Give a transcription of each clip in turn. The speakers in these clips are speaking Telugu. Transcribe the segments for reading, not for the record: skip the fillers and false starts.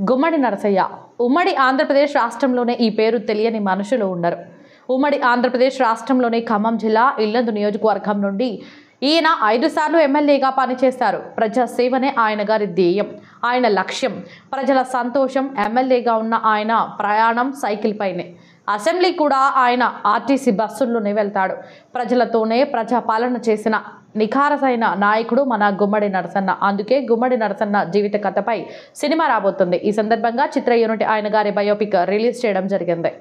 గుమ్మడి నరసయ్య. ఉమ్మడి ఆంధ్రప్రదేశ్ రాష్ట్రంలోనే ఈ పేరు తెలియని మనుషులు ఉండరు. ఉమ్మడి ఆంధ్రప్రదేశ్ రాష్ట్రంలోని ఖమ్మం జిల్లా ఇల్లందు నియోజకవర్గం నుండి ఈయన 5 సార్లు ఎమ్మెల్యేగా పనిచేశారు. ప్రజాసేవనే ఆయన గారి ధ్యేయం, ఆయన లక్ష్యం. ప్రజల సంతోషం. ఎమ్మెల్యేగా ఉన్న ఆయన ప్రయాణం సైకిల్ పైనే. అసెంబ్లీ కూడా ఆయన ఆర్టీసీ బస్సుల్లోనే వెళ్తాడు. ప్రజలతోనే ప్రజాపాలన చేసిన నిఖారసైన నాయకుడు మన గుమ్మడి నరసన్న. అందుకే గుమ్మడి నరసన్న జీవిత కథపై సినిమా రాబోతుంది. ఈ సందర్భంగా చిత్ర యూనిట్ ఆయన గారి బయోపిక్ రిలీజ్ చేయడం జరిగింది.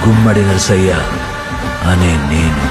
గుమ్మడి నరసయ్య అనే నేను